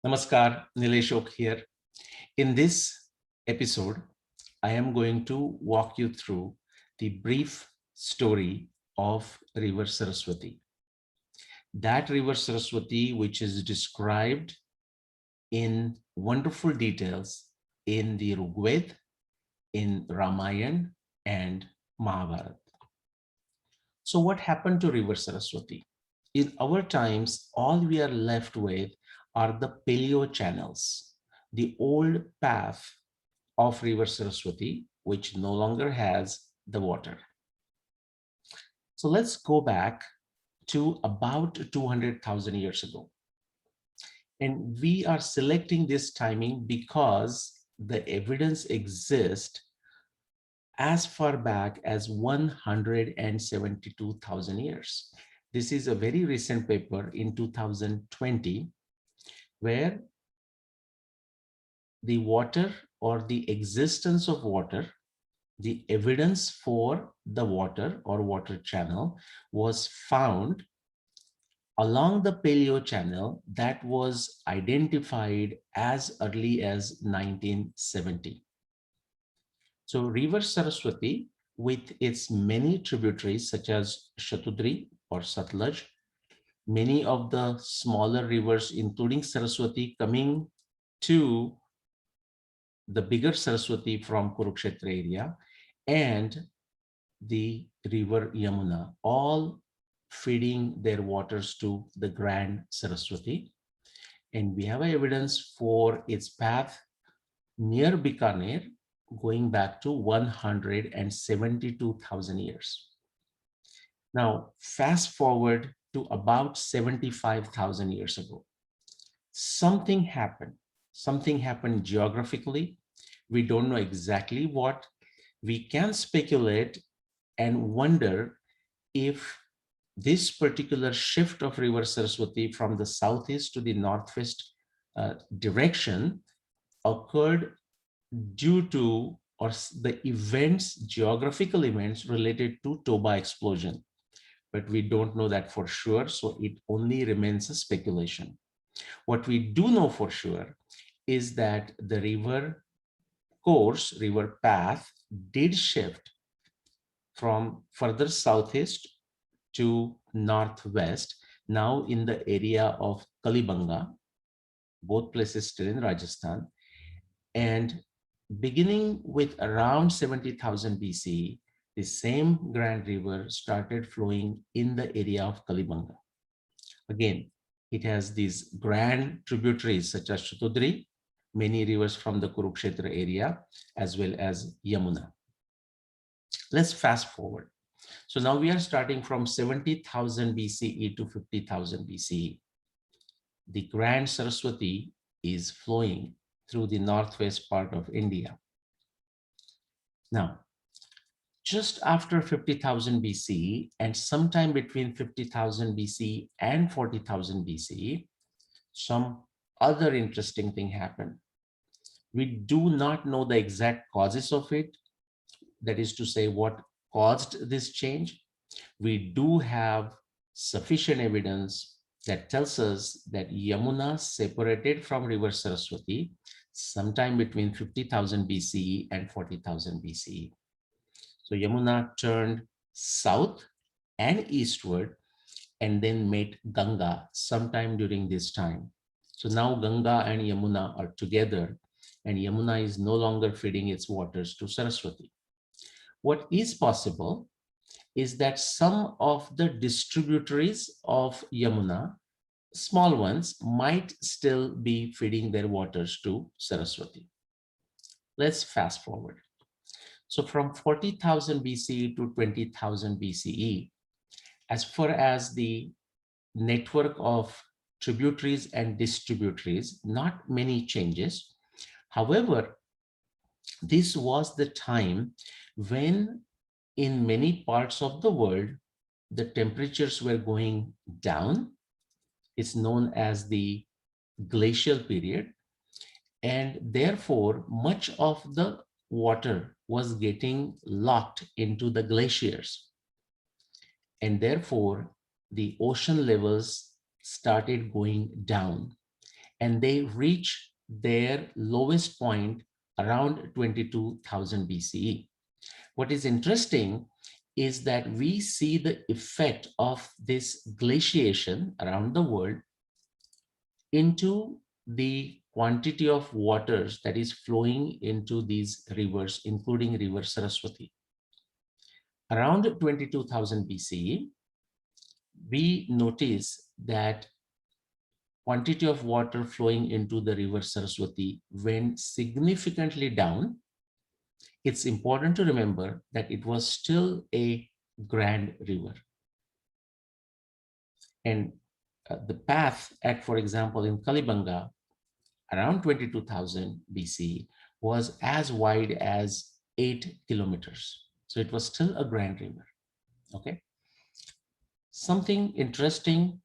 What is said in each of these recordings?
Namaskar, Nileshok here. In this episode, I am going to walk you through the brief story of River Saraswati. That River Saraswati, which is described in wonderful details in the Rigveda, in Ramayana, and Mahabharata. So, what happened to River Saraswati? In our times, all we are left with are the paleo channels, the old path of River Saraswati, which no longer has the water. So let's go back to about 200,000 years ago. And we are selecting this timing because the evidence exists as far back as 172,000 years. This is a very recent paper in 2020 where the water or the existence of water, the evidence for the water or water channel was found along the Paleo channel that was identified as early as 1970. So River Saraswati, with its many tributaries such as Shatudri or Satluj, many of the smaller rivers, including Saraswati, coming to the bigger Saraswati from Kurukshetra area, and the river Yamuna, all feeding their waters to the grand Saraswati. And we have evidence for its path near Bikaner going back to 172,000 years. Now, fast forward to about 75,000 years ago. Something happened. Something happened geographically. We don't know exactly what. We can speculate and wonder if this particular shift of River Saraswati from the southeast to the northwest direction occurred due to or the events, geographical events related to Toba explosion. But we don't know that for sure, so it only remains a speculation. What we do know for sure is that the river course, river path did shift from further southeast to northwest, now in the area of Kalibanga, both places still in Rajasthan. And beginning with around 70,000 BC, the same Grand River started flowing in the area of Kalibanga. Again, it has these grand tributaries such as Shatudri, many rivers from the Kurukshetra area, as well as Yamuna. Let's fast forward. So now we are starting from 70,000 BCE to 50,000 BCE. The Grand Saraswati is flowing through the northwest part of India. Now, just after 50,000 BCE and sometime between 50,000 BCE and 40,000 BCE, some other interesting thing happened. We do not know the exact causes of it. That is to say, what caused this change. We do have sufficient evidence that tells us that Yamuna separated from River Saraswati sometime between 50,000 BCE and 40,000 BCE. So Yamuna turned south and eastward and then met Ganga sometime during this time. So now Ganga and Yamuna are together, and Yamuna is no longer feeding its waters to Saraswati. What is possible is that some of the distributaries of Yamuna, small ones, might still be feeding their waters to Saraswati. Let's fast forward. So from 40,000 BCE to 20,000 BCE, as far as the network of tributaries and distributaries, not many changes. However, this was the time when in many parts of the world, the temperatures were going down. It's known as the glacial period. And therefore, much of the water was getting locked into the glaciers. And therefore, the ocean levels started going down. and they reach their lowest point around 22,000 BCE. What is interesting is that we see the effect of this glaciation around the world into the quantity of waters that is flowing into these rivers, including river Saraswati. Around 22,000 BCE, we notice that quantity of water flowing into the river Saraswati went significantly down. It's important to remember that it was still a grand river. And the path at, for example, in Kalibanga, around 22,000 BC, was as wide as 8 kilometers. So it was still a grand river. Okay. Something interesting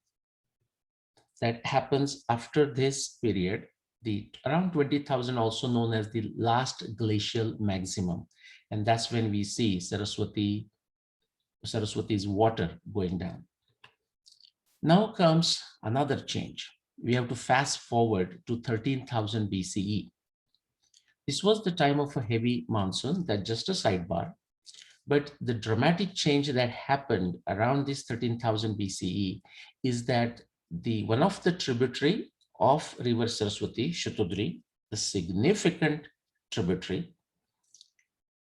that happens after this period, the around 20,000, also known as the last glacial maximum. And that's when we see Saraswati's water going down. Now comes another change. We have to fast forward to 13,000 BCE. This was the time of a heavy monsoon. That's just a sidebar. But the dramatic change that happened around this 13,000 BCE is that one of the tributary of river Saraswati, Shatudri, the significant tributary,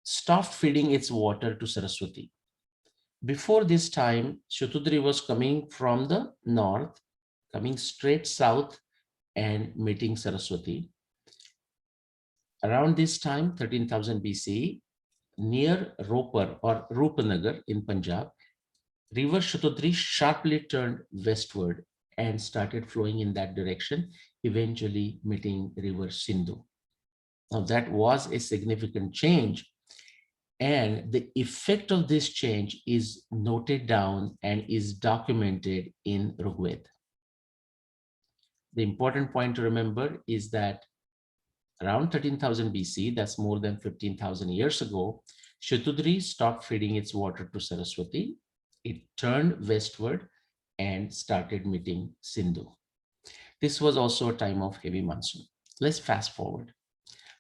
stopped feeding its water to Saraswati. Before this time, Shatudri was coming from the north, coming straight south and meeting Saraswati. Around this time, 13,000 BCE, near Ropar or Rupanagar in Punjab, river Shatudri sharply turned westward and started flowing in that direction, eventually meeting river Sindhu. Now that was a significant change, and the effect of this change is noted down and is documented in Rigveda. The important point to remember is that around 13,000 BC, that's more than 15,000 years ago, Shatudri stopped feeding its water to Saraswati. It turned westward and started meeting Sindhu. This was also a time of heavy monsoon. Let's fast forward.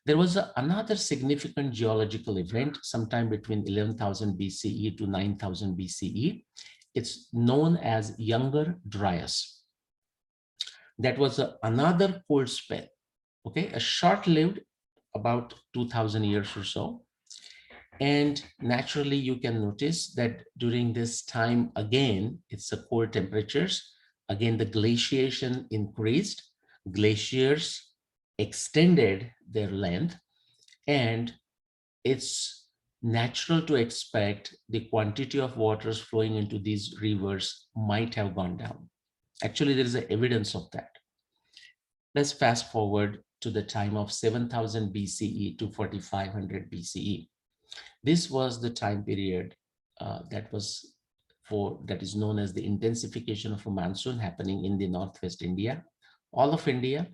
There was another significant geological event sometime between 11,000 BCE to 9,000 BCE. It's known as Younger Dryas. That was another cold spell, okay, a short-lived, about 2,000 years or so. And naturally, you can notice that during this time, again, it's the cold temperatures. Again, the glaciation increased, glaciers extended their length, and it's natural to expect the quantity of waters flowing into these rivers might have gone down. Actually, there is evidence of that. Let's fast forward to the time of 7,000 BCE to 4,500 BCE. This was the time period that is known as the intensification of a monsoon happening in the northwest India, all of India.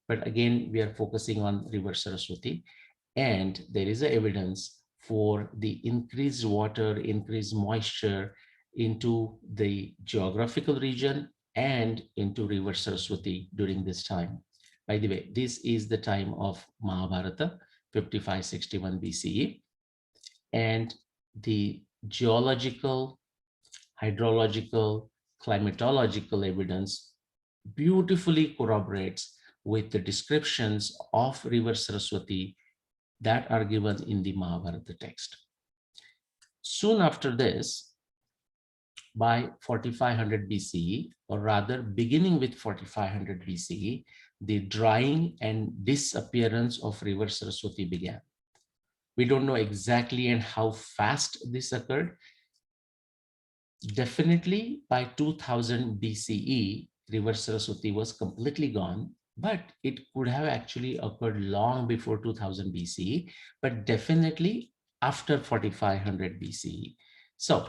But again, we are focusing on river Saraswati, and there is evidence for the increased water, increased moisture into the geographical region and into river Saraswati during this time. By the way, this is the time of Mahabharata, 5561 BCE. And the geological, hydrological, climatological evidence beautifully corroborates with the descriptions of river Saraswati that are given in the Mahabharata text. Soon after this, by 4500 BCE, or rather beginning with 4500 BCE, the drying and disappearance of river Saraswati began. We don't know exactly and how fast this occurred. Definitely by 2000 BCE, river Saraswati was completely gone, but it could have actually occurred long before 2000 BCE, but definitely after 4500 BCE. So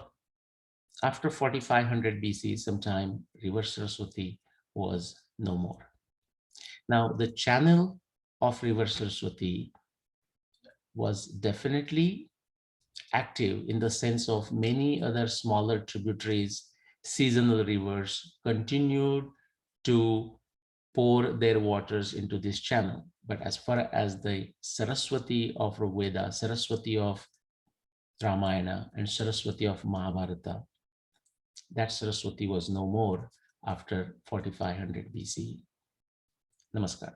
after 4500 BCE, sometime river Saraswati was no more. Now the channel of river Saraswati was definitely active in the sense of many other smaller tributaries, seasonal rivers continued to pour their waters into this channel. But as far as the Saraswati of Veda, Saraswati of Ramayana, and Saraswati of Mahabharata, that Saraswati was no more after 4500 BCE. Namaskar.